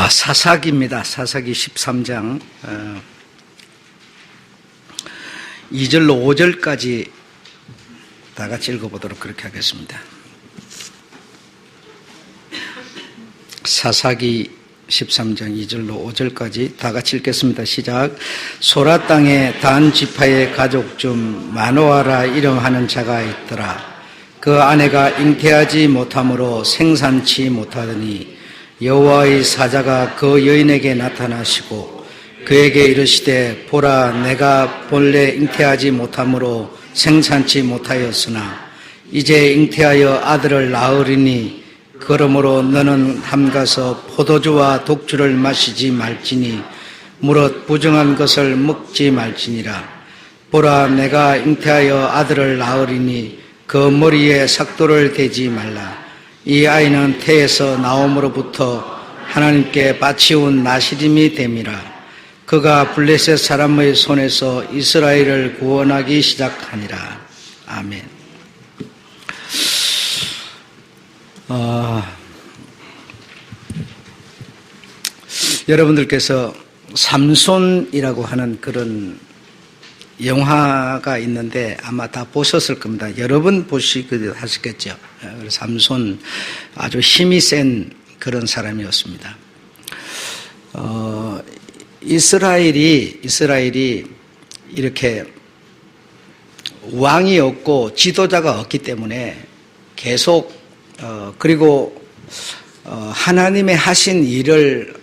사사기입니다. 사사기 13장 2절로 5절까지 다 같이 읽어보도록 그렇게 하겠습니다. 사사기 13장 2절로 5절까지 다 같이 읽겠습니다. 시작. 소라 땅에 단 지파의 가족 중 마노아라 이름하는 자가 있더라. 그 아내가 잉태하지 못함으로 생산치 못하더니 여호와의 사자가 그 여인에게 나타나시고 그에게 이르시되 보라, 내가 본래 잉태하지 못함으로 생산치 못하였으나 이제 잉태하여 아들을 낳으리니 그러므로 너는 함가서 포도주와 독주를 마시지 말지니 무릇 부정한 것을 먹지 말지니라. 보라, 내가 잉태하여 아들을 낳으리니 그 머리에 삭도를 대지 말라. 이 아이는 태에서 나옴으로부터 하나님께 바치운 나시림이 됨이라. 그가 블레셋 사람의 손에서 이스라엘을 구원하기 시작하니라. 아멘. 여러분들께서 삼손이라고 하는 그런 영화가 있는데 아마 다 보셨을 겁니다. 여러 번 보시기도 하셨겠죠. 삼손 아주 힘이 센 그런 사람이었습니다. 이스라엘이 이렇게 왕이 없고 지도자가 없기 때문에 계속 그리고 하나님의 하신 일을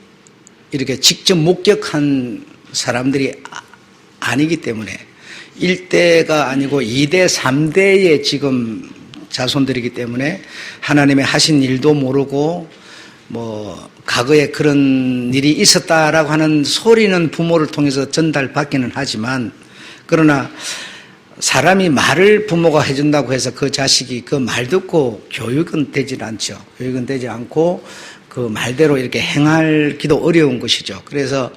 이렇게 직접 목격한 사람들이 아니기 때문에 1대가 아니고 2대, 3대의 지금 자손들이기 때문에 하나님의 하신 일도 모르고 과거에 그런 일이 있었다라고 하는 소리는 부모를 통해서 전달받기는 하지만 그러나 사람이 말을 부모가 해준다고 해서 그 자식이 그 말 듣고 교육은 되질 않죠. 교육은 되지 않고 그 말대로 이렇게 행하기도 어려운 것이죠. 그래서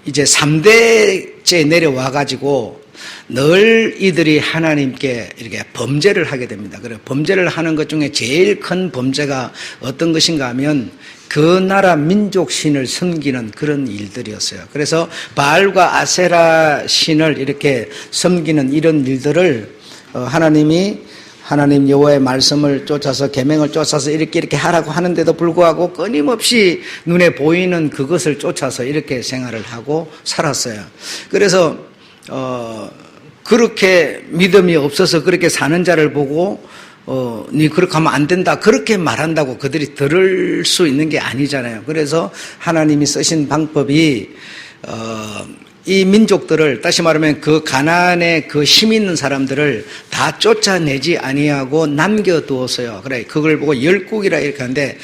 이제 3대째 내려와가지고 늘 이들이 하나님께 이렇게 범죄를 하게 됩니다. 그래 범죄를 하는 것 중에 제일 큰 범죄가 어떤 것인가 하면 그 나라 민족 신을 섬기는 그런 일들이었어요. 그래서 바알과 아세라 신을 이렇게 섬기는 이런 일들을 하나님 여호와의 말씀을 쫓아서 계명을 쫓아서 이렇게 하라고 하는데도 불구하고 끊임없이 눈에 보이는 그것을 쫓아서 이렇게 생활을 하고 살았어요. 그래서 그렇게 믿음이 없어서 그렇게 사는 자를 보고 니 그렇게 하면 안 된다 그렇게 말한다고 그들이 들을 수 있는 게 아니잖아요. 그래서 하나님이 쓰신 방법이 이 민족들을 다시 말하면 그 가나안의 그 힘 있는 사람들을 다 쫓아내지 아니하고 남겨두었어요. 그래 그걸 보고 열국이라 이렇게 하는데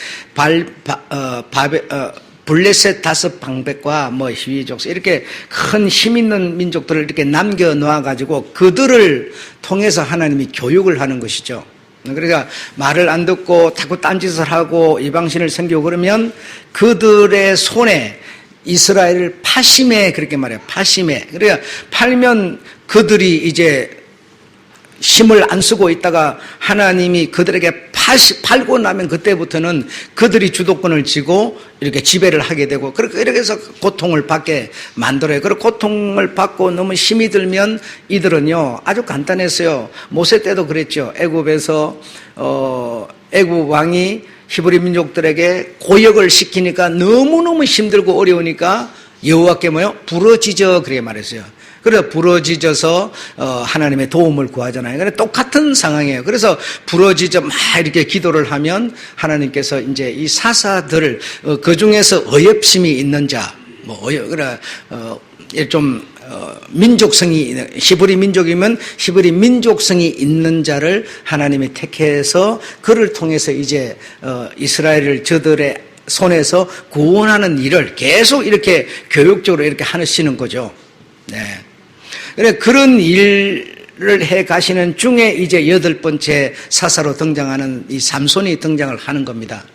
블레셋 5방백과 히위족 이렇게 큰 힘 있는 민족들을 이렇게 남겨놓아 가지고 그들을 통해서 하나님이 교육을 하는 것이죠. 그러니까 말을 안 듣고 자꾸 딴짓을 하고 이방신을 섬기고 그러면 그들의 손에 이스라엘을 파심해 그렇게 말해요. 파심해. 그러니까 팔면 그들이 이제 힘을 안 쓰고 있다가 하나님이 그들에게 팔고 나면 그때부터는 그들이 주도권을 쥐고 이렇게 지배를 하게 되고 이렇게 해서 고통을 받게 만들어요. 그리고 고통을 받고 너무 힘이 들면 이들은요 아주 간단했어요. 모세 때도 그랬죠. 애굽에서 애굽 왕이 히브리 민족들에게 고역을 시키니까 너무너무 힘들고 어려우니까 여호와께 부러지져 그렇게 말했어요. 그래서 부러지져서 하나님의 도움을 구하잖아요. 그래서 똑같은 상황이에요. 그래서 부러지져 막 이렇게 기도를 하면 하나님께서 이제 이 사사들을 그 중에서 어엽심이 있는 자, 민족성이 히브리 민족이면 히브리 민족성이 있는 자를 하나님이 택해서 그를 통해서 이제 이스라엘을 저들의 손에서 구원하는 일을 계속 이렇게 교육적으로 이렇게 하시는 거죠. 네. 그래 그런 일을 해 가시는 중에 이제 8번째 사사로 등장하는 이 삼손이 등장을 하는 겁니다.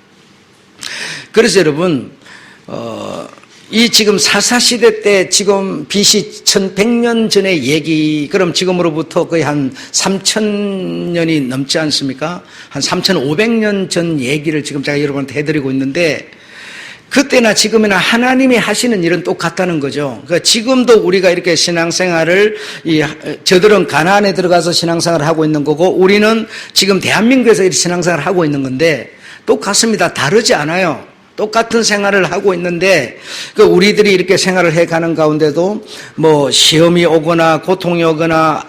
그래서 여러분 이 지금 사사시대 때 지금 BC 1100년 전의 얘기, 그럼 지금으로부터 거의 한 3000년이 넘지 않습니까? 한 3500년 전 얘기를 지금 제가 여러분한테 해드리고 있는데, 그때나 지금이나 하나님이 하시는 일은 똑같다는 거죠. 그러니까 지금도 우리가 이렇게 신앙생활을, 저들은 가나안에 들어가서 신앙생활을 하고 있는 거고, 우리는 지금 대한민국에서 이렇게 신앙생활을 하고 있는 건데, 똑같습니다. 다르지 않아요. 똑같은 생활을 하고 있는데, 우리들이 이렇게 생활을 해 가는 가운데도, 시험이 오거나, 고통이 오거나,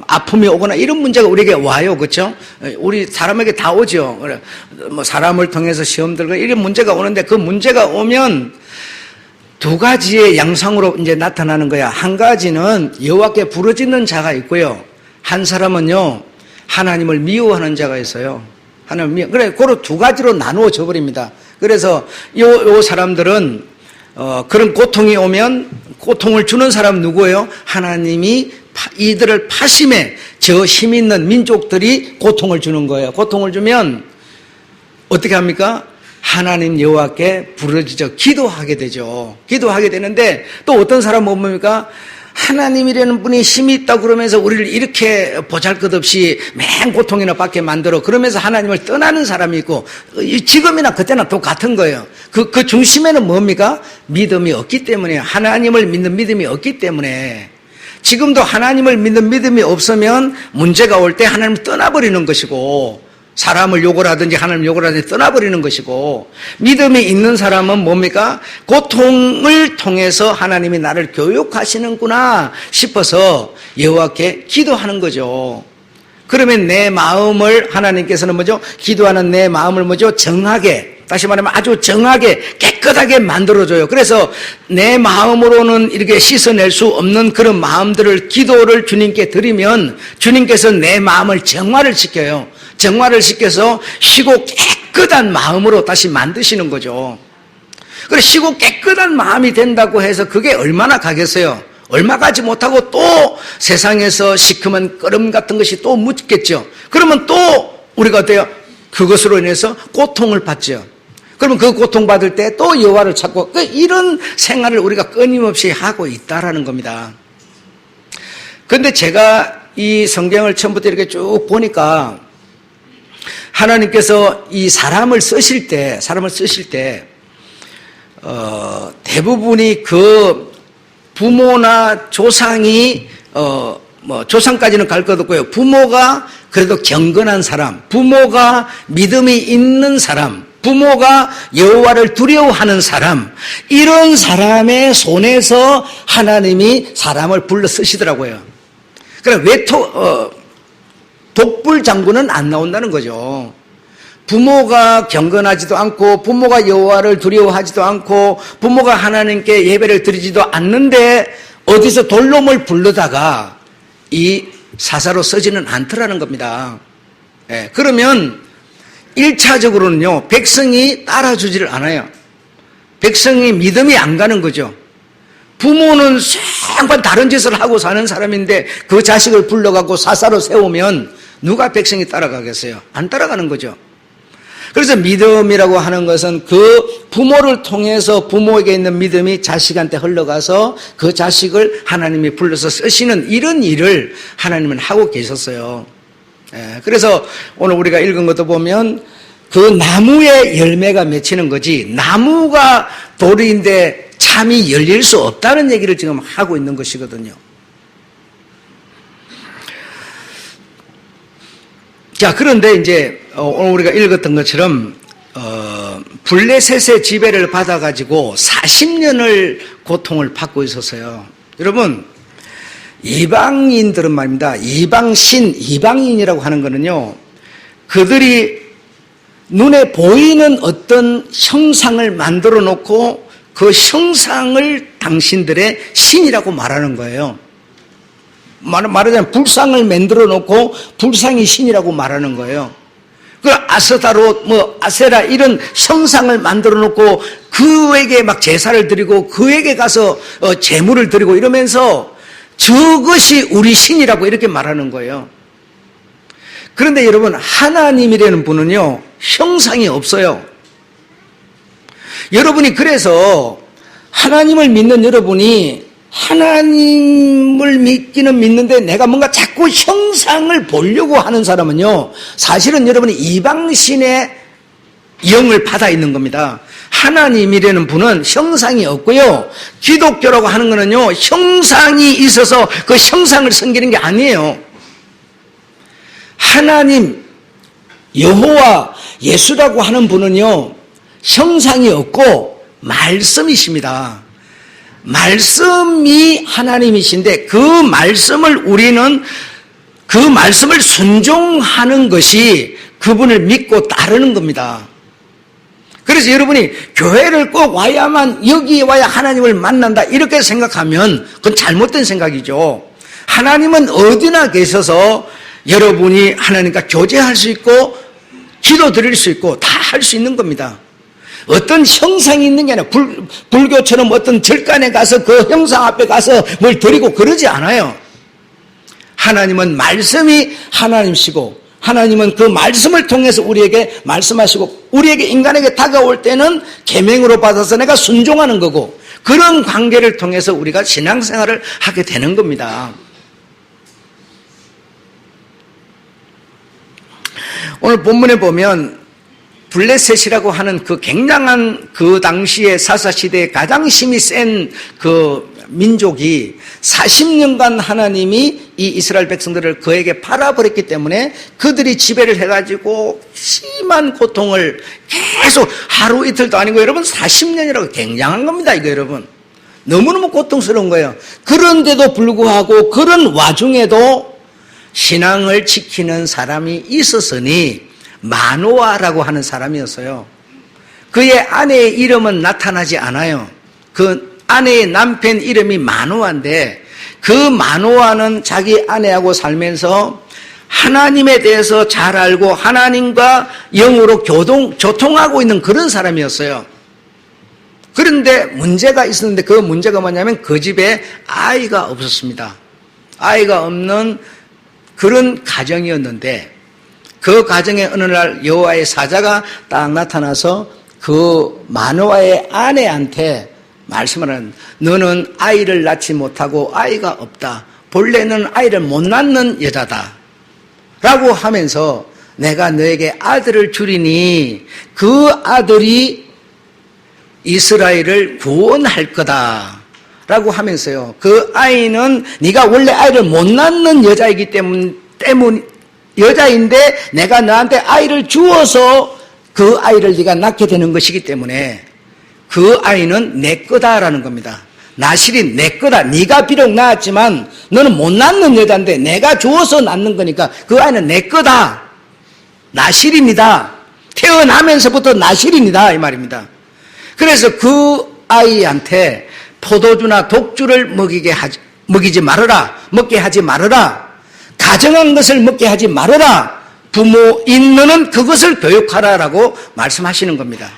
아픔이 오거나 이런 문제가 우리에게 와요. 그렇죠? 우리 사람에게 다 오죠. 사람을 통해서 시험 들고 이런 문제가 오는데, 그 문제가 오면 두 가지의 양상으로 이제 나타나는 거야. 한 가지는 여호와께 부르짖는 자가 있고요. 한 사람은요, 하나님을 미워하는 자가 있어요. 그래, 그걸 두 가지로 나누어져 버립니다. 그래서 요 사람들은, 그런 고통이 오면 고통을 주는 사람 누구예요? 하나님이 이들을 파심에 저 힘 있는 민족들이 고통을 주는 거예요. 고통을 주면 어떻게 합니까? 하나님 여호와께 부르짖어 기도하게 되죠. 기도하게 되는데, 또 어떤 사람은 뭡니까? 하나님이라는 분이 힘이 있다고 그러면서 우리를 이렇게 보잘것없이 맨 고통이나 받게 만들어, 그러면서 하나님을 떠나는 사람이 있고, 지금이나 그때나 똑같은 거예요. 그 중심에는 뭡니까? 믿음이 없기 때문에, 하나님을 믿는 믿음이 없기 때문에. 지금도 하나님을 믿는 믿음이 없으면 문제가 올 때 하나님을 떠나버리는 것이고, 사람을 욕을 하든지 하나님 욕을 하든지 떠나버리는 것이고, 믿음이 있는 사람은 뭡니까? 고통을 통해서 하나님이 나를 교육하시는구나 싶어서 여호와께 기도하는 거죠. 그러면 내 마음을 하나님께서는 뭐죠? 기도하는 내 마음을 뭐죠? 정하게, 다시 말하면 아주 정하게 깨끗하게 만들어줘요. 그래서 내 마음으로는 이렇게 씻어낼 수 없는 그런 마음들을, 기도를 주님께 드리면 주님께서 내 마음을 정화를 시켜요. 정화를 시켜서 쉬고 깨끗한 마음으로 다시 만드시는 거죠. 그래, 쉬고 깨끗한 마음이 된다고 해서 그게 얼마나 가겠어요? 얼마 가지 못하고 또 세상에서 시커먼 끓음 같은 것이 또 묻겠죠. 그러면 또 우리가 어때요? 그것으로 인해서 고통을 받죠. 그러면 그 고통받을 때 또 여호와를 찾고, 이런 생활을 우리가 끊임없이 하고 있다라는 겁니다. 그런데 제가 이 성경을 처음부터 이렇게 쭉 보니까 하나님께서 이 사람을 쓰실 때 대부분이 그 부모나 조상이 조상까지는 갈 것 없고요. 부모가 그래도 경건한 사람, 부모가 믿음이 있는 사람, 부모가 여호와를 두려워하는 사람, 이런 사람의 손에서 하나님이 사람을 불러 쓰시더라고요. 그래, 독불 장군은 안 나온다는 거죠. 부모가 경건하지도 않고, 부모가 여호와를 두려워하지도 않고, 부모가 하나님께 예배를 드리지도 않는데 어디서 돌놈을 부르다가 이 사사로 쓰지는 않더라는 겁니다. 그러면 1차적으로는요, 백성이 따라주지를 않아요. 백성이 믿음이 안 가는 거죠. 부모는 상관 다른 짓을 하고 사는 사람인데 그 자식을 불러갖고 사사로 세우면 누가 백성이 따라가겠어요? 안 따라가는 거죠. 그래서 믿음이라고 하는 것은 그 부모를 통해서 부모에게 있는 믿음이 자식한테 흘러가서 그 자식을 하나님이 불러서 쓰시는 이런 일을 하나님은 하고 계셨어요. 그래서 오늘 우리가 읽은 것도 보면 그 나무에 열매가 맺히는 거지, 나무가 돌인데 참이 열릴 수 없다는 얘기를 지금 하고 있는 것이거든요. 자, 그런데 이제 오늘 우리가 읽었던 것처럼 블레셋의 지배를 받아가지고 40년을 고통을 받고 있었어요. 여러분, 이방인들은 말입니다. 이방인이라고 하는 거는요, 그들이 눈에 보이는 어떤 형상을 만들어 놓고 그 형상을 당신들의 신이라고 말하는 거예요. 말하자면 불상을 만들어 놓고 불상이 신이라고 말하는 거예요. 그 아스타롯, 아세라 이런 형상을 만들어 놓고 그에게 막 제사를 드리고 그에게 가서 제물을 드리고 이러면서 저것이 우리 신이라고 이렇게 말하는 거예요. 그런데 여러분, 하나님이라는 분은요, 형상이 없어요. 여러분이 그래서 하나님을 믿는 여러분이 하나님을 믿기는 믿는데 내가 뭔가 자꾸 형상을 보려고 하는 사람은요, 사실은 여러분이 이방신의 영을 받아 있는 겁니다. 하나님이라는 분은 형상이 없고요. 기독교라고 하는 거는요, 형상이 있어서 그 형상을 섬기는 게 아니에요. 하나님, 여호와, 예수라고 하는 분은요, 형상이 없고 말씀이십니다. 말씀이 하나님이신데 그 말씀을 우리는 그 말씀을 순종하는 것이 그분을 믿고 따르는 겁니다. 그래서 여러분이 교회를 꼭 와야만, 여기 와야 하나님을 만난다 이렇게 생각하면 그건 잘못된 생각이죠. 하나님은 어디나 계셔서 여러분이 하나님과 교제할 수 있고 기도 드릴 수 있고 다 할 수 있는 겁니다. 어떤 형상이 있는 게 아니라 불교처럼 어떤 절간에 가서 그 형상 앞에 가서 뭘 드리고 그러지 않아요. 하나님은 말씀이 하나님이시고 하나님은 그 말씀을 통해서 우리에게 말씀하시고 우리에게 인간에게 다가올 때는 계명으로 받아서 내가 순종하는 거고 그런 관계를 통해서 우리가 신앙생활을 하게 되는 겁니다. 오늘 본문에 보면 블레셋이라고 하는 그 굉장한 그 당시의 사사시대에 가장 힘이 센 그 민족이 40년간 하나님이 이 이스라엘 백성들을 그에게 팔아버렸기 때문에 그들이 지배를 해가지고 심한 고통을 계속 하루 이틀도 아니고 여러분 40년이라고 굉장한 겁니다. 이거 여러분 너무너무 고통스러운 거예요. 그런데도 불구하고 그런 와중에도 신앙을 지키는 사람이 있었으니 마노아라고 하는 사람이었어요. 그의 아내의 이름은 나타나지 않아요. 그 아내의 남편 이름이 마노아인데 그 마노아는 자기 아내하고 살면서 하나님에 대해서 잘 알고 하나님과 영으로 교통하고 있는 그런 사람이었어요. 그런데 문제가 있었는데 그 문제가 뭐냐면 그 집에 아이가 없었습니다. 아이가 없는 그런 가정이었는데 그 가정에 어느 날 여호와의 사자가 딱 나타나서 그 마노아의 아내한테 말씀을 하는 너는 아이를 낳지 못하고 아이가 없다. 본래는 아이를 못 낳는 여자다. 라고 하면서 내가 너에게 아들을 주리니 그 아들이 이스라엘을 구원할 거다. 라고 하면서요. 그 아이는 네가 원래 아이를 못 낳는 여자이기 때문 여자인데 내가 너한테 아이를 주어서 그 아이를 네가 낳게 되는 것이기 때문에 그 아이는 내 거다라는 겁니다. 나실이 내 거다. 네가 비록 낳았지만 너는 못 낳는 여자인데 내가 주어서 낳는 거니까 그 아이는 내 거다. 나실입니다. 태어나면서부터 나실입니다. 이 말입니다. 그래서 그 아이한테 포도주나 독주를 먹이지 말아라. 먹게 하지 말아라. 가정한 것을 먹게 하지 말아라. 부모인 너는 그것을 교육하라라고 말씀하시는 겁니다.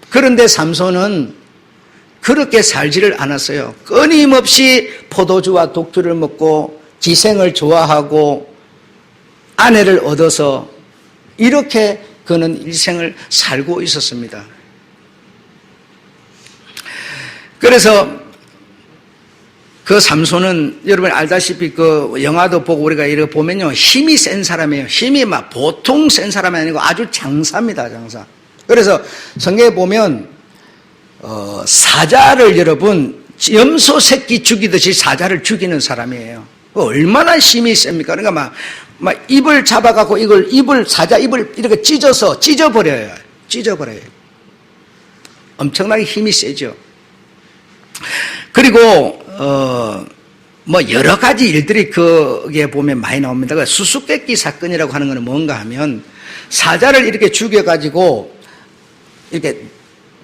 그런데 삼손은 그렇게 살지를 않았어요. 끊임없이 포도주와 독주를 먹고 지생을 좋아하고 아내를 얻어서 이렇게 그는 일생을 살고 있었습니다. 그래서 그 삼손은 여러분 알다시피 그 영화도 보고 우리가 이렇게 보면요. 힘이 센 사람이에요. 힘이 막 보통 센 사람이 아니고 아주 장사입니다. 장사. 그래서 성경에 보면 사자를 여러분 염소 새끼 죽이듯이 사자를 죽이는 사람이에요. 얼마나 힘이 셉니까? 그러니까 막 입을 잡아갖고 사자 입을 이렇게 찢어버려요. 엄청나게 힘이 세죠. 그리고 여러 가지 일들이 거기에 보면 많이 나옵니다. 그 수수께끼 사건이라고 하는 것은 뭔가 하면 사자를 이렇게 죽여가지고 이렇게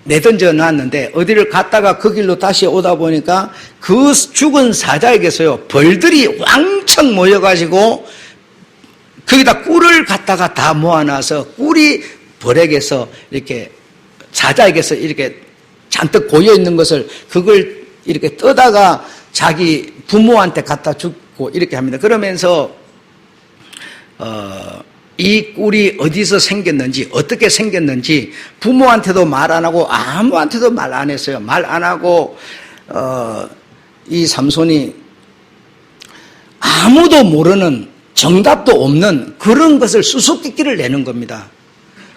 내던져 놨는데 어디를 갔다가 그 길로 다시 오다 보니까 그 죽은 사자에게서요 벌들이 왕창 모여가지고 거기다 꿀을 갖다가 다 모아놔서 꿀이 벌에게서 이렇게 사자에게서 이렇게 잔뜩 고여 있는 것을 그걸 이렇게 떠다가 자기 부모한테 갖다 주고 이렇게 합니다. 그러면서 이 꿀이 어디서 생겼는지 어떻게 생겼는지 부모한테도 말 안 하고 아무한테도 말 안 했어요. 말 안 하고 이 삼손이 아무도 모르는 정답도 없는 그런 것을 수수께끼를 내는 겁니다.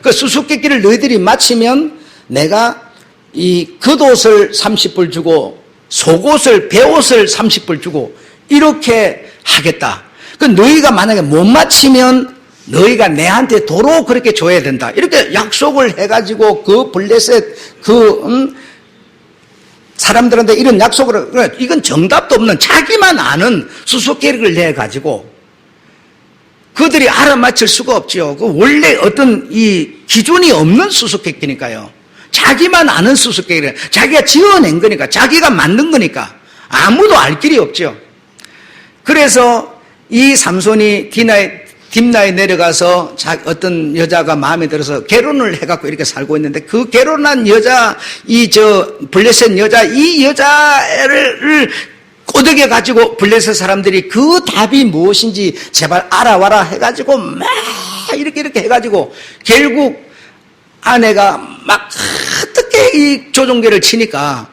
그 수수께끼를 너희들이 맞히면 내가 이 겉옷을 30불 주고 속옷을 베옷을 30불 주고 이렇게 하겠다. 그 너희가 만약에 못 맞히면 너희가 내한테 도로 그렇게 줘야 된다. 이렇게 약속을 해가지고 그 블레셋 사람들한테 이런 약속을, 이건 정답도 없는 자기만 아는 수수께끼를 내가지고 그들이 알아맞힐 수가 없지요. 그 원래 어떤 이 기준이 없는 수수께끼니까요. 자기만 아는 수수께끼를 자기가 지어낸 거니까, 자기가 만든 거니까 아무도 알 길이 없죠. 그래서 이 삼손이 딥나에 내려가서 어떤 여자가 마음에 들어서 결혼을 해갖고 이렇게 살고 있는데, 그 결혼한 여자, 블레셋 여자, 이 여자를 꼬드겨 가지고 블레셋 사람들이 그 답이 무엇인지 제발 알아와라 해가지고 막 이렇게 해가지고 결국 아내가 막 어떻게 이 조종계를 치니까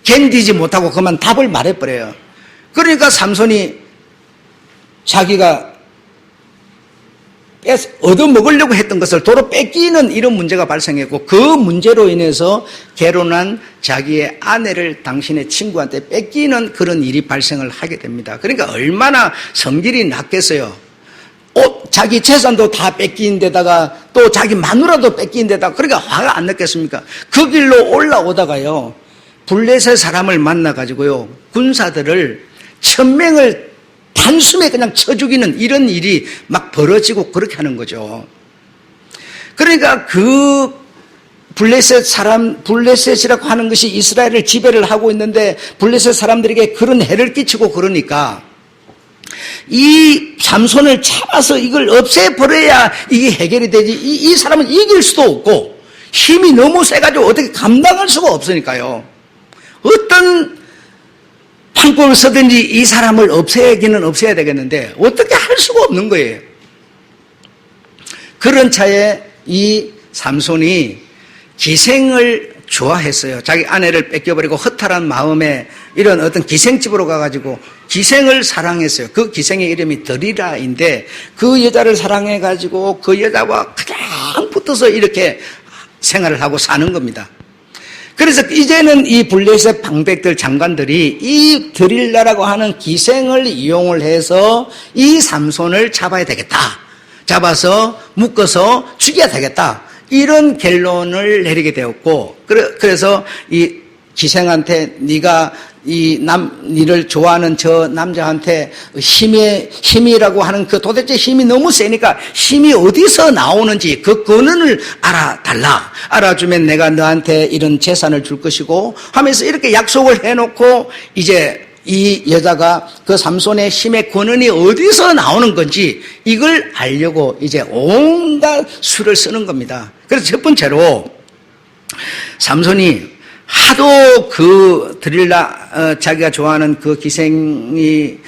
견디지 못하고 그만 답을 말해버려요. 그러니까 삼손이 자기가 얻어먹으려고 했던 것을 도로 뺏기는 이런 문제가 발생했고, 그 문제로 인해서 결혼한 자기의 아내를 당신의 친구한테 뺏기는 그런 일이 발생을 하게 됩니다. 그러니까 얼마나 성질이 났겠어요. 자기 재산도 다 뺏긴 데다가 또 자기 마누라도 뺏긴 데다가, 그러니까 화가 안 났겠습니까? 그 길로 올라오다가요, 블레셋 사람을 만나가지고요, 군사들을 1000명을 단숨에 그냥 쳐 죽이는 이런 일이 막 벌어지고 그렇게 하는 거죠. 그러니까 그 블레셋이라고 하는 것이 이스라엘을 지배를 하고 있는데 블레셋 사람들에게 그런 해를 끼치고 그러니까 이 삼손을 잡아서 이걸 없애버려야 이게 해결이 되지, 이 사람은 이길 수도 없고 힘이 너무 세가지고 어떻게 감당할 수가 없으니까요. 어떤 방법을 쓰든지 이 사람을 없애기는 없애야 되겠는데 어떻게 할 수가 없는 거예요. 그런 차에 이 삼손이 기생을 좋아했어요. 자기 아내를 뺏겨버리고 허탈한 마음에 이런 어떤 기생집으로 가가지고 기생을 사랑했어요. 그 기생의 이름이 드리라인데 그 여자를 사랑해가지고 그 여자와 가장 붙어서 이렇게 생활을 하고 사는 겁니다. 그래서 이제는 이 블레셋 방백들 장관들이 이 드릴라라고 하는 기생을 이용을 해서 이 삼손을 잡아야 되겠다. 잡아서 묶어서 죽여야 되겠다. 이런 결론을 내리게 되었고, 그래서 이 기생한테 네가 니를 좋아하는 저 남자한테 힘이라고 하는 그 도대체 힘이 너무 세니까 힘이 어디서 나오는지 그 근원을 알아달라. 알아주면 내가 너한테 이런 재산을 줄 것이고 하면서 이렇게 약속을 해놓고 이제 이 여자가 그 삼손의 힘의 근원이 어디서 나오는 건지 이걸 알려고 이제 온갖 수를 쓰는 겁니다. 그래서 첫 번째로 삼손이 하도 그 드릴라 자기가 좋아하는 그 기생이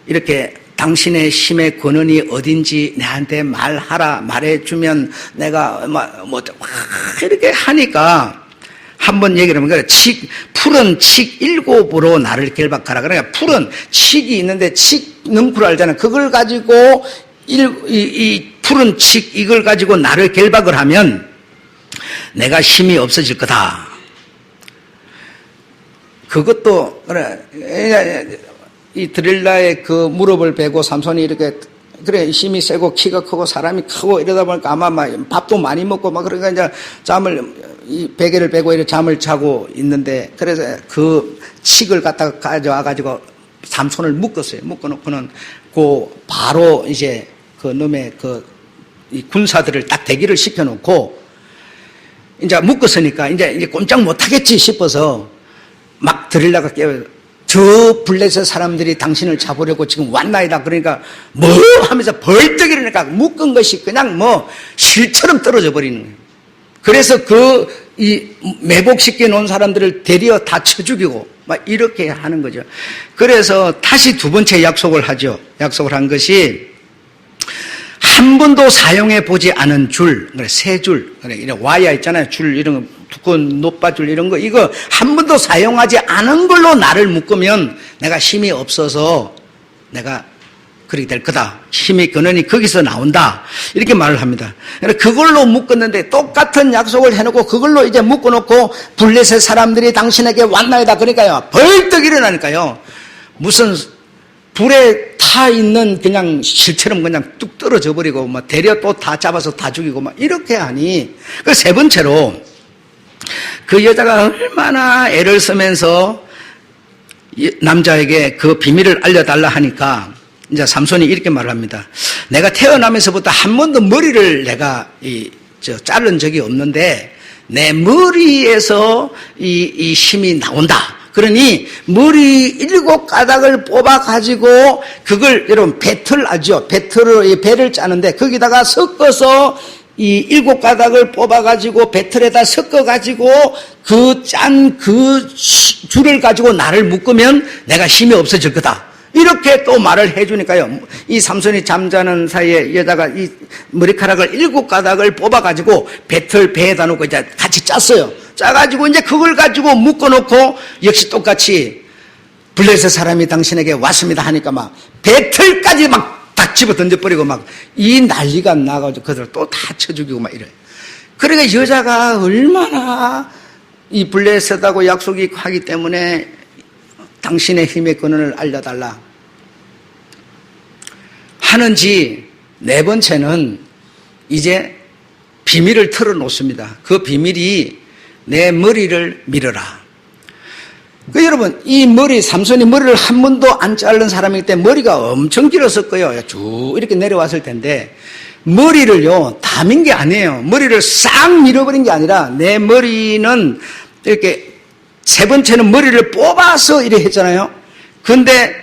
이렇게 당신의 힘의 근원이 어딘지 내한테 말하라, 말해주면 내가 뭐 이렇게 하니까 한번 얘기를 하면 풀은 칙 7으로 나를 결박하라. 그러니까 풀은 칙이 있는데 칙 능쿨 알잖아요. 그걸 가지고 이 풀은 칙 이걸 가지고 나를 결박을 하면 내가 힘이 없어질 거다. 그것도 이 드릴라의 그 무릎을 베고 삼손이 이렇게 힘이 세고 키가 크고 사람이 크고 이러다 보니까 아마 막 밥도 많이 먹고 막 그러니까 이제 이 베개를 베고 이렇게 잠을 자고 있는데, 그래서 그 칡을 갖다가 가져와 가지고 삼손을 묶었어요. 묶어놓고는 바로 이제 그 놈의 이 군사들을 딱 대기를 시켜놓고 이제 묶었으니까 이제 꼼짝 못하겠지 싶어서 막 드릴라가 깨워요. 저 블레셋 사람들이 당신을 잡으려고 지금 왔나이다. 그러니까 뭐 하면서 벌떡 일어나니까 묶은 것이 그냥 실처럼 떨어져 버리는 거예요. 그래서 이 매복시켜 놓은 사람들을 데려 다 쳐 죽이고 막 이렇게 하는 거죠. 그래서 다시 두 번째 약속을 하죠. 약속을 한 것이 한 번도 사용해 보지 않은 줄, 세 줄, 이런 와이어 있잖아요. 줄 이런 거, 두꺼운 노빠줄 이런 거, 이거 한 번도 사용하지 않은 걸로 나를 묶으면 내가 힘이 없어서 내가 그렇게 될 거다. 힘의 근원이 거기서 나온다. 이렇게 말을 합니다. 그걸로 묶었는데 똑같은 약속을 해놓고 그걸로 이제 묶어놓고 블레셋 사람들이 당신에게 왔나이다. 그러니까요. 벌떡 일어나니까요. 무슨 불에 타 있는 그냥 실처럼 그냥 뚝 떨어져 버리고 막 데려 또 다 잡아서 다 죽이고 막 이렇게 하니 그 세 번째로 그 여자가 얼마나 애를 쓰면서 남자에게 그 비밀을 알려달라 하니까 이제 삼손이 이렇게 말을 합니다. 내가 태어나면서부터 한 번도 머리를 내가 자른 적이 없는데 내 머리에서 이 힘이 나온다. 그러니 머리 7가닥을 뽑아가지고 그걸 여러분 배틀 아죠? 배틀을 배를 짜는데 거기다가 섞어서 이 7가닥을 뽑아가지고 배틀에다 섞어가지고 그 줄을 가지고 나를 묶으면 내가 힘이 없어질 거다. 이렇게 또 말을 해주니까요. 이 삼손이 잠자는 사이에 여자가 이 머리카락을 7가닥을 뽑아가지고 배에다 놓고 이제 같이 짰어요. 짜가지고 이제 그걸 가지고 묶어놓고 역시 똑같이 블레셋 사람이 당신에게 왔습니다 하니까 막 배틀까지 막 다 집어 던져버리고 막 이 난리가 나가지고 그들 또 다 쳐 죽이고 막 이래요. 그러니까 여자가 얼마나 이 블레셋하고 약속이 하기 때문에 당신의 힘의 근원을 알려달라 하는지 네 번째는 이제 비밀을 털어놓습니다. 그 비밀이 내 머리를 밀어라. 여러분 이 삼손이 머리를 한 번도 안 자른 사람이기 때문에 머리가 엄청 길었을 거예요. 쭉 이렇게 내려왔을 텐데 머리를요 다 민 게 아니에요. 머리를 싹 밀어버린 게 아니라 내 머리는 이렇게 세 번째는 머리를 뽑아서 이래 했잖아요. 그런데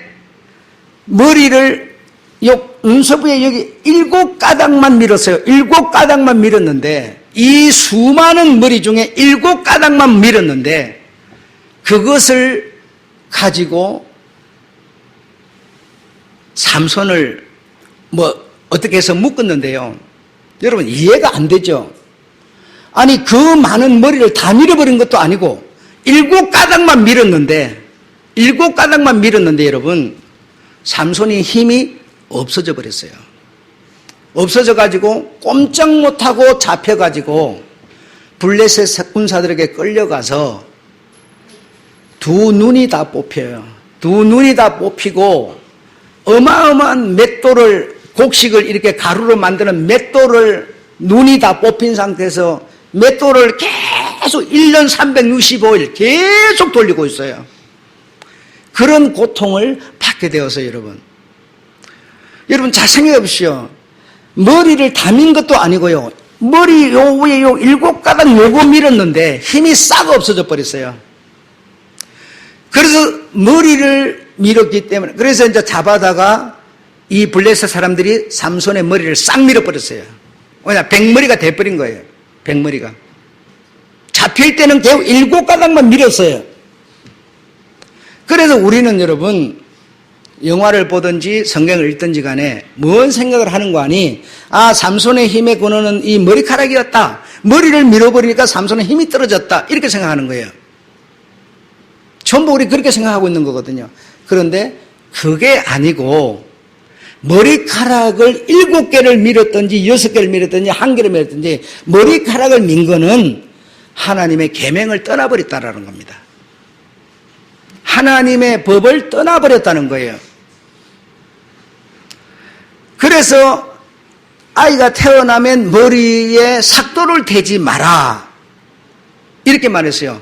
머리를 눈썹에 여기 7가닥만 밀었어요. 7가닥만 밀었는데 이 수많은 머리 중에 7가닥만 밀었는데 그것을 가지고 삼손을 어떻게 해서 묶었는데요. 여러분 이해가 안 되죠. 아니 그 많은 머리를 다 밀어버린 것도 아니고 7가닥만 밀었는데 여러분 삼손이 힘이 없어져 버렸어요. 없어져 가지고 꼼짝 못하고 잡혀가지고 블레셋 군사들에게 끌려가서 두 눈이 다 뽑혀요. 두 눈이 다 뽑히고 어마어마한 맷돌을 곡식을 이렇게 가루로 만드는 맷돌을 눈이 다 뽑힌 상태에서 맷돌을 계속 1년 365일 계속 돌리고 있어요. 그런 고통을 받게 되어서 여러분 잘 생각해 보시오. 머리를 다 민 것도 아니고요. 머리 요 위에 7가닥 요거 밀었는데 힘이 싹 없어져 버렸어요. 그래서 머리를 밀었기 때문에 그래서 이제 잡아다가 이 블레셋 사람들이 삼손의 머리를 싹 밀어버렸어요. 왜냐 백머리가 돼버린 거예요. 백머리가 잡힐 때는 겨우 7가닥만 밀었어요. 그래서 우리는 여러분 영화를 보든지 성경을 읽든지 간에 뭔 생각을 하는 거 아니? 삼손의 힘의 근원은 이 머리카락이었다. 머리를 밀어버리니까 삼손의 힘이 떨어졌다. 이렇게 생각하는 거예요. 전부 우리 그렇게 생각하고 있는 거거든요. 그런데 그게 아니고 머리카락을 7개를 밀었든지 6개를 밀었든지 1개를 밀었든지 머리카락을 민 거는 하나님의 계명을 떠나버렸다라는 겁니다. 하나님의 법을 떠나버렸다는 거예요. 그래서 아이가 태어나면 머리에 삭도를 대지 마라 이렇게 말했어요.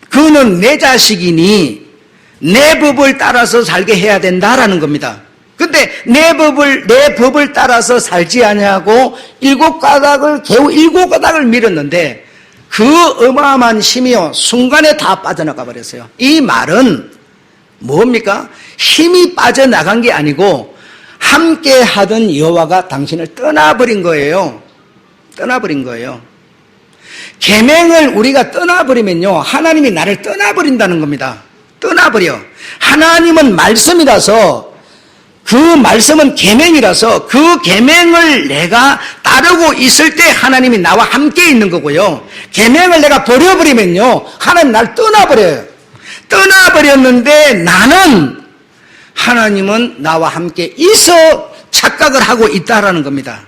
그는 내 자식이니 내 법을 따라서 살게 해야 된다라는 겁니다. 근데 내 법을 따라서 살지 아니하고 7가닥을 겨우 7가닥을 밀었는데 그 어마어마한 힘이요 순간에 다 빠져나가 버렸어요. 이 말은 뭡니까? 힘이 빠져나간 게 아니고 함께 하던 여호와가 당신을 떠나버린 거예요. 떠나버린 거예요. 계명을 우리가 떠나버리면요 하나님이 나를 떠나버린다는 겁니다. 떠나버려. 하나님은 말씀이라서 그 말씀은 계명이라서 그 계명을 내가 따르고 있을 때 하나님이 나와 함께 있는 거고요. 계명을 내가 버려버리면요 하나님 나를 떠나버려요. 떠나버렸는데 나는 하나님은 나와 함께 있어 착각을 하고 있다라는 겁니다.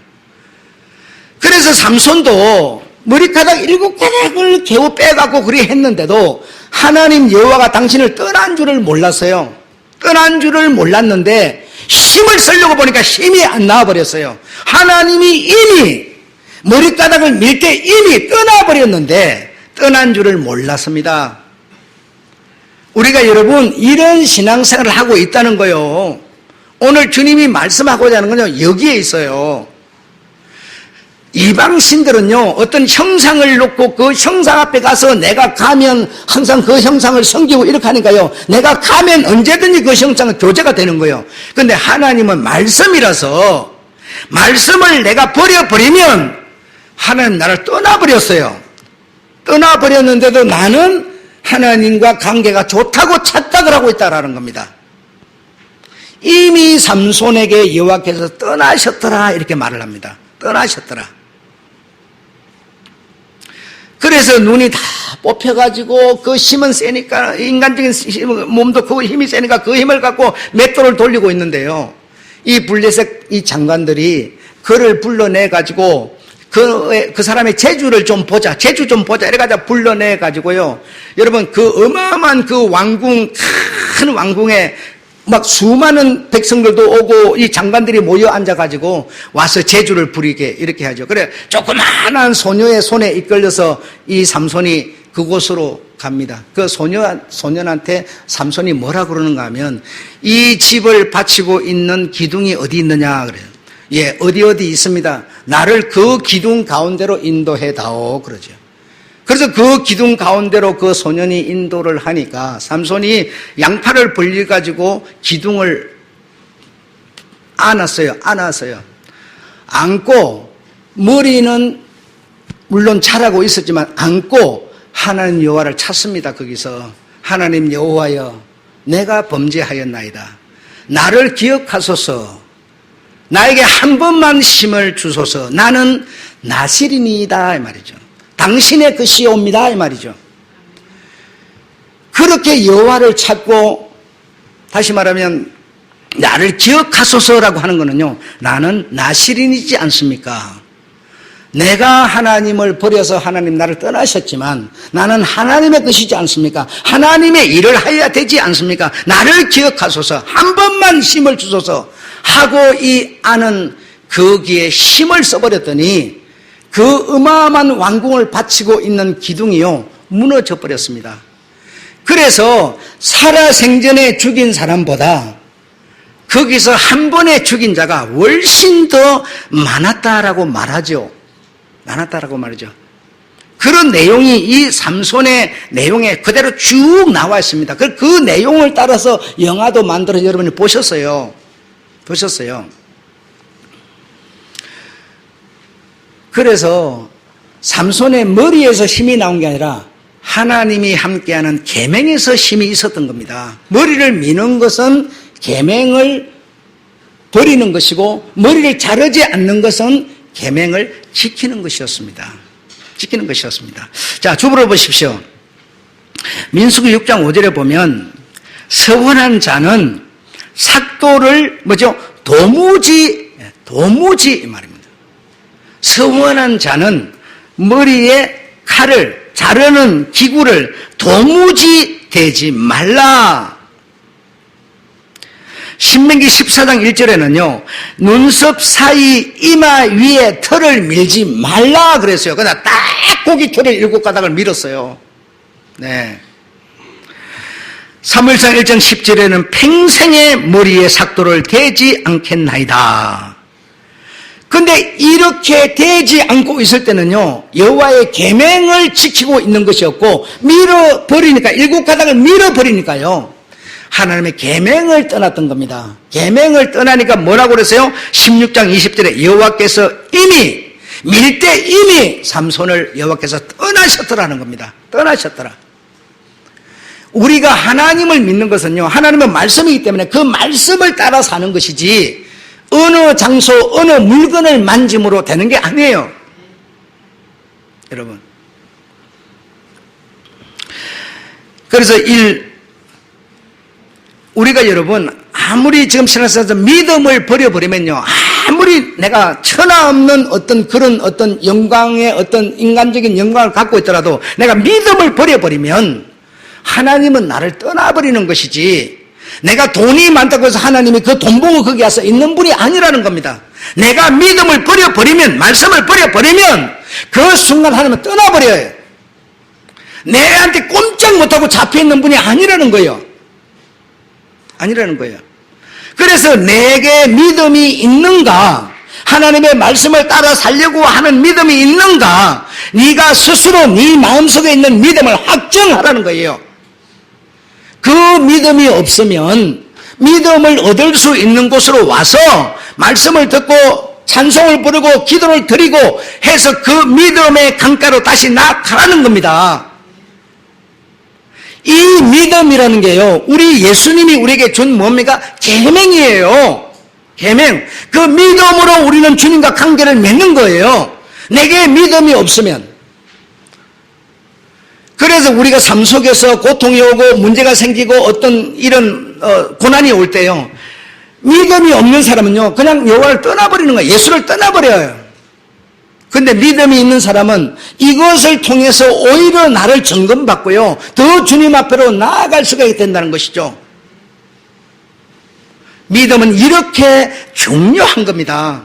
그래서 삼손도 머리카락 7가닥을 겨우 빼갖고 그리 했는데도 하나님 여호와가 당신을 떠난 줄을 몰랐어요. 떠난 줄을 몰랐는데 힘을 쓰려고 보니까 힘이 안 나와버렸어요. 하나님이 이미 머리카락을 밀 때 이미 떠나버렸는데 떠난 줄을 몰랐습니다. 우리가 여러분 이런 신앙생활을 하고 있다는 거요. 오늘 주님이 말씀하고자 하는 건요, 여기에 있어요. 이방신들은요, 어떤 형상을 놓고 그 형상 앞에 가서 내가 가면 항상 그 형상을 섬기고 이렇게 하니까요, 내가 가면 언제든지 그 형상은 교제가 되는 거예요. 근데 하나님은 말씀이라서 말씀을 내가 버려버리면 하나님 나를 떠나버렸어요. 떠나버렸는데도 나는 하나님과 관계가 좋다고 착각을 하고 있다라는 겁니다. 이미 삼손에게 여호와께서 떠나셨더라 이렇게 말을 합니다. 떠나셨더라. 그래서 눈이 다 뽑혀가지고 그 힘은 세니까, 인간적인 몸도 그 힘이 세니까 그 힘을 갖고 맷돌을 돌리고 있는데요. 이 블레셋 이 장관들이 그를 불러내가지고 그 사람의 재주를 좀 보자, 재주 좀 보자 이래가지고 불러내가지고요. 여러분 그 어마어마한 그 왕궁, 큰 왕궁에 막 수많은 백성들도 오고 이 장관들이 모여 앉아가지고 와서 재주를 부리게 이렇게 하죠. 그래 조그마한 소녀의 손에 이끌려서 이 삼손이 그곳으로 갑니다. 그 소년한테 삼손이 뭐라 그러는가 하면 이 집을 바치고 있는 기둥이 어디 있느냐 그래요. 예, 어디 있습니다. 나를 그 기둥 가운데로 인도해 다오 그러죠. 그래서 그 기둥 가운데로 그 소년이 인도를 하니까 삼손이 양팔을 벌려가지고 기둥을 안았어요. 안고 머리는 물론 잘하고 있었지만 안고 하나님 여호와를 찾습니다. 거기서 하나님 여호와여 내가 범죄하였나이다. 나를 기억하소서. 나에게 한 번만 힘을 주소서. 나는 나실인이다 이 말이죠. 당신의 것이옵니다 이 말이죠. 그렇게 여호와를 찾고 다시 말하면 나를 기억하소서라고 하는 거는요, 나는 나실인이지 않습니까? 내가 하나님을 버려서 하나님 나를 떠나셨지만 나는 하나님의 것이지 않습니까? 하나님의 일을 해야 되지 않습니까? 나를 기억하소서, 한 번만 힘을 주소서 하고 이 아는 거기에 힘을 써버렸더니 그 어마어마한 왕궁을 바치고 있는 기둥이요 무너져 버렸습니다. 그래서 살아생전에 죽인 사람보다 거기서 한 번에 죽인 자가 훨씬 더 많았다라고 말하죠. 그런 내용이 이 삼손의 내용에 그대로 쭉 나와 있습니다. 그 내용을 따라서 영화도 만들어서 여러분이 보셨어요. 그래서 삼손의 머리에서 힘이 나온 게 아니라 하나님이 함께하는 계명에서 힘이 있었던 겁니다. 머리를 미는 것은 계명을 버리는 것이고 머리를 자르지 않는 것은 계명을 지키는 것이었습니다. 자, 주부를 보십시오. 민수기 6장 5절에 보면 서원한 자는 삭도를 도무지 이 말입니다. 서원한 자는 머리에 칼을 자르는 기구를 도무지 대지 말라. 신명기 14장 1절에는요, 눈썹 사이 이마 위에 털을 밀지 말라 그랬어요. 그러나 딱 고기 털을 7가닥을 밀었어요. 네. 사무엘상 1장 10절에는 평생의 머리에 삭도를 대지 않겠나이다. 근데 이렇게 대지 않고 있을 때는요, 여호와의 계명을 지키고 있는 것이었고, 밀어버리니까, 7가닥을 밀어버리니까요, 하나님의 계명을 떠났던 겁니다. 계명을 떠나니까 뭐라고 그랬어요? 16장 20절에 여호와께서 이미 밀 때 이미 삼손을 여호와께서 떠나셨더라는 겁니다. 떠나셨더라. 우리가 하나님을 믿는 것은요, 하나님의 말씀이기 때문에 그 말씀을 따라 사는 것이지 어느 장소 어느 물건을 만짐으로 되는 게 아니에요. 여러분, 그래서 우리가 여러분 아무리 지금 신앙생활에서 믿음을 버려버리면요, 아무리 내가 천하 없는 어떤 그런 어떤 영광의 어떤 인간적인 영광을 갖고 있더라도 내가 믿음을 버려버리면 하나님은 나를 떠나버리는 것이지, 내가 돈이 많다고 해서 하나님이 그 돈 보고 거기 와서 있는 분이 아니라는 겁니다. 내가 믿음을 버려버리면, 말씀을 버려버리면 그 순간 하나님은 떠나버려요. 내한테 꼼짝 못하고 잡혀있는 분이 아니라는 거예요. 아니라는 거예요. 그래서 내게 믿음이 있는가, 하나님의 말씀을 따라 살려고 하는 믿음이 있는가, 네가 스스로 네 마음속에 있는 믿음을 확정하라는 거예요. 그 믿음이 없으면 믿음을 얻을 수 있는 곳으로 와서 말씀을 듣고 찬송을 부르고 기도를 드리고 해서 그 믿음의 강가로 다시 나아가라는 겁니다. 이 믿음이라는 게요, 우리 예수님이 우리에게 준 뭡니까? 계명이에요. 계명. 그 믿음으로 우리는 주님과 관계를 맺는 거예요. 내게 믿음이 없으면. 그래서 우리가 삶 속에서 고통이 오고 문제가 생기고 어떤 이런 고난이 올 때요, 믿음이 없는 사람은요 그냥 여호와를 떠나버리는 거예요. 예수를 떠나버려요. 근데 믿음이 있는 사람은 이것을 통해서 오히려 나를 점검받고요, 더 주님 앞으로 나아갈 수가 된다는 것이죠. 믿음은 이렇게 중요한 겁니다.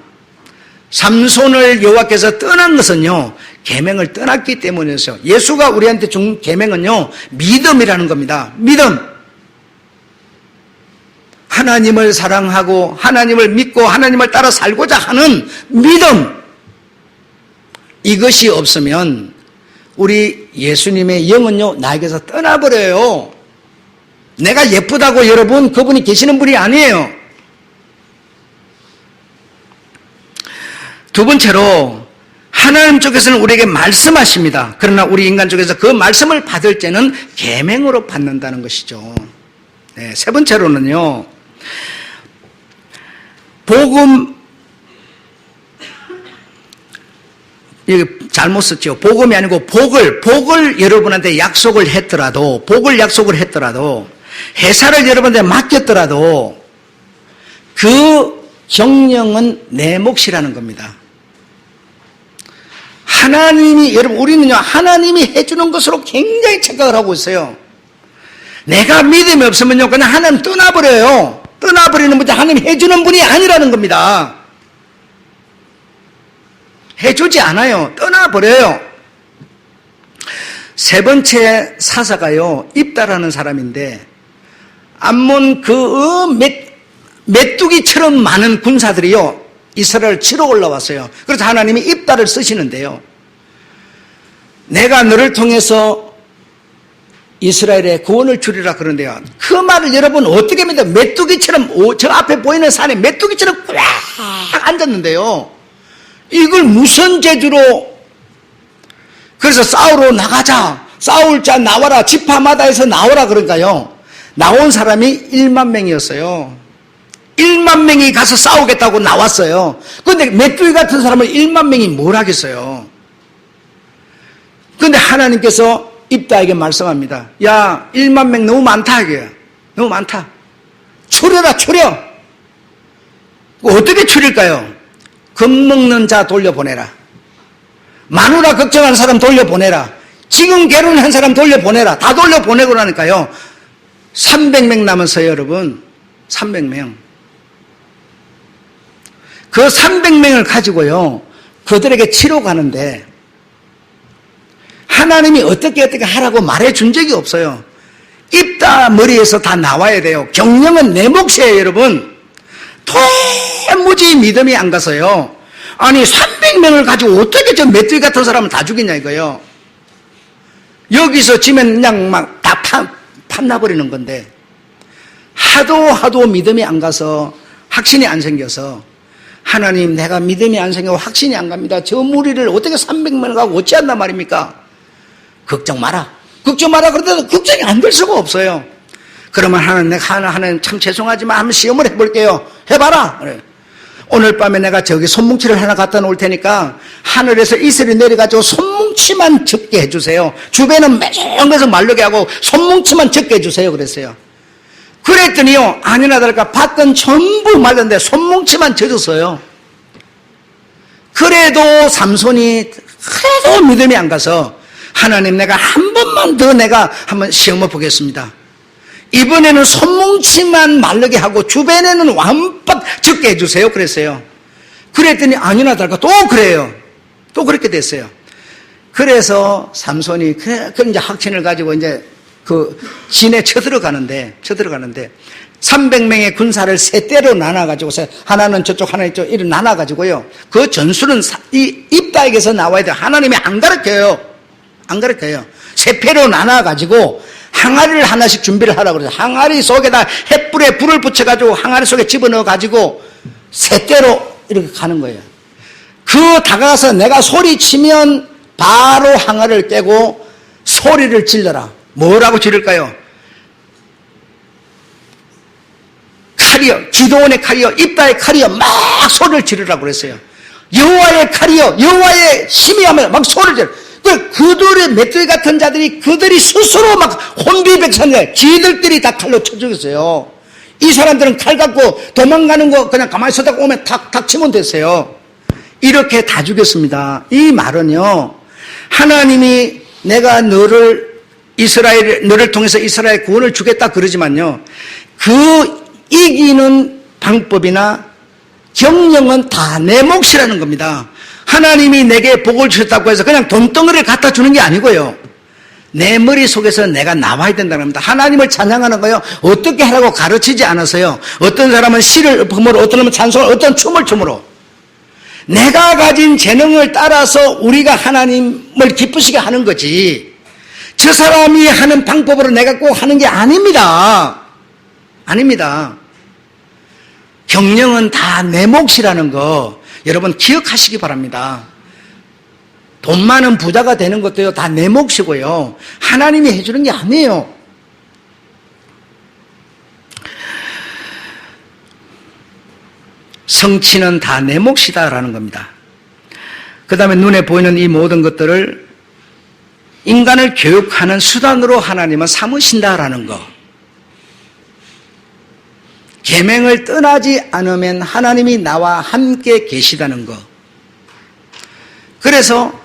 삼손을 여호와께서 떠난 것은요, 계명을 떠났기 때문이었어요. 예수가 우리한테 준 계명은요, 믿음이라는 겁니다. 믿음. 하나님을 사랑하고 하나님을 믿고 하나님을 따라 살고자 하는 믿음. 이것이 없으면 우리 예수님의 영은요, 나에게서 떠나버려요. 내가 예쁘다고 여러분 그분이 계시는 분이 아니에요. 두 번째로 하나님 쪽에서는 우리에게 말씀하십니다. 그러나 우리 인간 쪽에서 그 말씀을 받을 때는 계명으로 받는다는 것이죠. 네, 세 번째로는요, 복음, 이게 잘못 썼죠. 복음이 아니고 복을 여러분한테 약속을 했더라도, 복을 약속을 했더라도, 회사를 여러분한테 맡겼더라도 그 정령은 내 몫이라는 겁니다. 하나님이, 여러분, 우리는요, 하나님이 해주는 것으로 굉장히 착각을 하고 있어요. 내가 믿음이 없으면요, 그냥 하나님 떠나버려요. 떠나버리는 분이 하나님 해주는 분이 아니라는 겁니다. 해주지 않아요. 떠나버려요. 세 번째 사사가요, 입다라는 사람인데, 암몬 메뚜기처럼 많은 군사들이요, 이스라엘을 치러 올라왔어요. 그래서 하나님이 입다를 쓰시는데요, 내가 너를 통해서 이스라엘의 구원을 주리라 그러는데요, 그 말을 여러분 어떻게 믿어요? 메뚜기처럼, 저 앞에 보이는 산에 메뚜기처럼 꽉 앉았는데요, 이걸 무슨 재주로, 그래서 싸우러 나가자, 싸울 자 나와라, 지파마다에서 나오라 그러니까요, 나온 사람이 1만 명이었어요. 1만 명이 가서 싸우겠다고 나왔어요. 그런데 메뚜기 같은 사람은 1만 명이 뭘 하겠어요. 그런데 하나님께서 입다에게 말씀합니다. 야, 1만 명 너무 많다, 이게. 너무 많다. 추려라, 추려. 어떻게 추릴까요? 겁먹는 자 돌려보내라. 마누라 걱정하는 사람 돌려보내라. 지금 결혼한 사람 돌려보내라. 다 돌려보내고 나니까요, 300명 남았어요, 여러분. 300명. 그 300명을 가지고요, 그들에게 치러 가는데 하나님이 어떻게 하라고 말해 준 적이 없어요. 입다 머리에서 다 나와야 돼요. 경영은 내 몫이에요, 여러분. 도무지 믿음이 안 가서요, 아니 300명을 가지고 어떻게 저 메뚜기 같은 사람을 다 죽이냐 이거요. 여기서 지면 그냥 막 다 판나버리는 건데, 하도 믿음이 안 가서, 확신이 안 생겨서, 하나님, 내가 믿음이 안 생기고 확신이 안 갑니다. 저 무리를 어떻게 300명을 가고 어찌한단 말입니까? 걱정 마라. 걱정 마라. 그러더니 걱정이 안 될 수가 없어요. 그러면 하나님 참 죄송하지만 한번 시험을 해볼게요. 해봐라. 그래. 오늘 밤에 내가 저기 손뭉치를 하나 갖다 놓을 테니까 하늘에서 이슬이 내려가지고 손뭉치만 적게 해주세요. 주변은 매정해서 말르게 하고 손뭉치만 적게 해주세요. 그랬어요. 그랬더니요, 아니나 다를까 밭은 전부 말랐는데 손뭉치만 젖었어요. 그래도 삼손이 그래도 믿음이 안 가서 하나님, 내가 한 번만 더 내가 한번 시험해 보겠습니다. 이번에는 손뭉치만 마르게 하고 주변에는 완박 적게 해주세요. 그랬어요. 그랬더니 아니나 다를까 또 그래요. 또 그렇게 됐어요. 그래서 삼손이 그 이제 확신을 가지고 이제 그 진에 쳐들어가는데 300명의 군사를 세 대로 나눠가지고서 하나는 저쪽 하나 이쪽 이렇게 나눠가지고요. 그 전술은 이 입다에게서 나와야 돼요. 하나님이 안 가르쳐요. 세 패로 나눠가지고 항아리를 하나씩 준비를 하라고 그래서 항아리 속에다 횃불에 불을 붙여가지고 항아리 속에 집어넣어가지고 세 대로 이렇게 가는 거예요. 그 다가가서 내가 소리치면 바로 항아리를 깨고 소리를 질러라. 뭐라고 지를까요? 칼이요, 기도원의 칼이요, 입다의 칼이요, 막 소리를 지르라고 그랬어요. 여호와의 칼이요, 여호와의 힘이 하면 막 소리를 지르. 그들의 맷들 같은 자들이 그들이 스스로 막 혼비백산해. 지들끼리 다 칼로 쳐 죽였어요. 이 사람들은 칼 갖고 도망가는 거 그냥 가만히 서다가 오면 탁탁 치면 됐어요. 이렇게 다 죽였습니다. 이 말은요, 하나님이 내가 너를 통해서 이스라엘 구원을 주겠다 그러지만요, 그 이기는 방법이나 경영은 다 내 몫이라는 겁니다. 하나님이 내게 복을 주셨다고 해서 그냥 돈덩어리를 갖다 주는 게 아니고요, 내 머릿속에서 내가 나와야 된다는 겁니다. 하나님을 찬양하는 거요, 어떻게 하라고 가르치지 않았어요. 어떤 사람은 시를 품으로, 어떤 사람은 찬송을, 어떤 춤을 춤으로 내가 가진 재능을 따라서 우리가 하나님을 기쁘시게 하는 거지, 저 사람이 하는 방법으로 내가 꼭 하는 게 아닙니다. 경영은 다 내 몫이라는 거 여러분 기억하시기 바랍니다. 돈 많은 부자가 되는 것도요, 다 내 몫이고요, 하나님이 해주는 게 아니에요. 성취는 다 내 몫이다라는 겁니다. 그 다음에 눈에 보이는 이 모든 것들을 인간을 교육하는 수단으로 하나님은 삼으신다라는 거. 계명을 떠나지 않으면 하나님이 나와 함께 계시다는 거. 그래서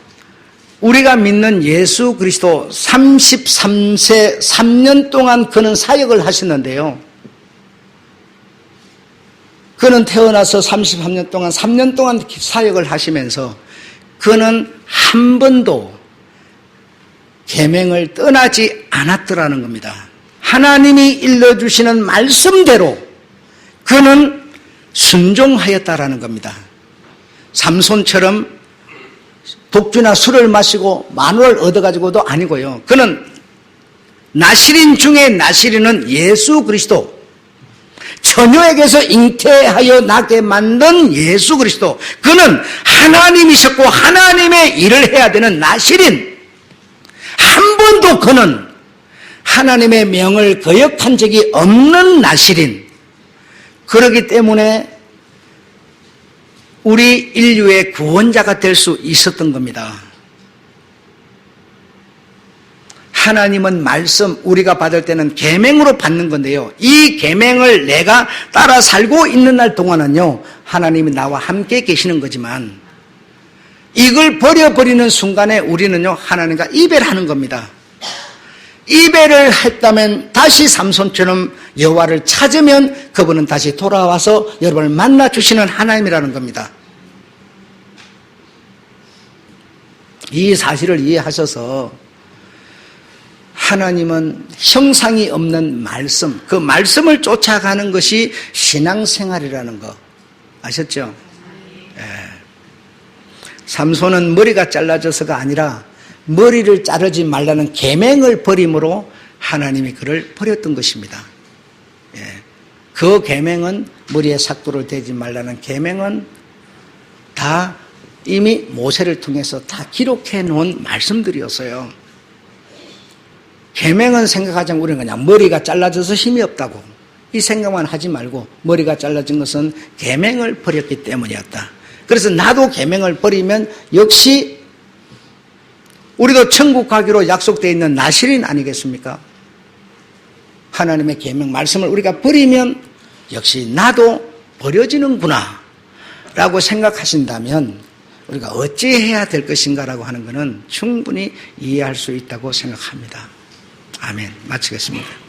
우리가 믿는 예수 그리스도 33세 3년 동안 그는 사역을 하셨는데요, 그는 태어나서 33년 동안 3년 동안 사역을 하시면서 그는 한 번도 계명을 떠나지 않았더라는 겁니다. 하나님이 일러주시는 말씀대로 그는 순종하였다라는 겁니다. 삼손처럼 독주나 술을 마시고 만호를 얻어가지고도 아니고요, 그는 나시린 중에 나시린은 예수 그리스도, 처녀에게서 잉태하여 낳게 만든 예수 그리스도, 그는 하나님이셨고 하나님의 일을 해야 되는 나시린, 한 번도 그는 하나님의 명을 거역한 적이 없는 나시린. 그렇기 때문에 우리 인류의 구원자가 될 수 있었던 겁니다. 하나님은 말씀, 우리가 받을 때는 계명으로 받는 건데요, 이 계명을 내가 따라 살고 있는 날 동안은요, 하나님이 나와 함께 계시는 거지만 이걸 버려버리는 순간에 우리는요, 하나님과 이별하는 겁니다. 이별을 했다면 다시 삼손처럼 여호와를 찾으면 그분은 다시 돌아와서 여러분을 만나 주시는 하나님이라는 겁니다. 이 사실을 이해하셔서 하나님은 형상이 없는 말씀, 그 말씀을 쫓아가는 것이 신앙생활이라는 거 아셨죠? 예. 삼손은 머리가 잘라져서가 아니라 머리를 자르지 말라는 계명을 버림으로 하나님이 그를 버렸던 것입니다. 예. 그 계명은, 머리에 삭도를 대지 말라는 계명은 다 이미 모세를 통해서 다 기록해 놓은 말씀들이었어요. 계명은 생각하자면 우리는 그냥 머리가 잘라져서 힘이 없다고 이 생각만 하지 말고, 머리가 잘라진 것은 계명을 버렸기 때문이었다. 그래서 나도 계명을 버리면 역시 우리도 천국 가기로 약속되어 있는 나실인 아니겠습니까? 하나님의 계명 말씀을 우리가 버리면 역시 나도 버려지는구나 라고 생각하신다면 우리가 어찌해야 될 것인가라고 하는 것은 충분히 이해할 수 있다고 생각합니다. 아멘. 마치겠습니다.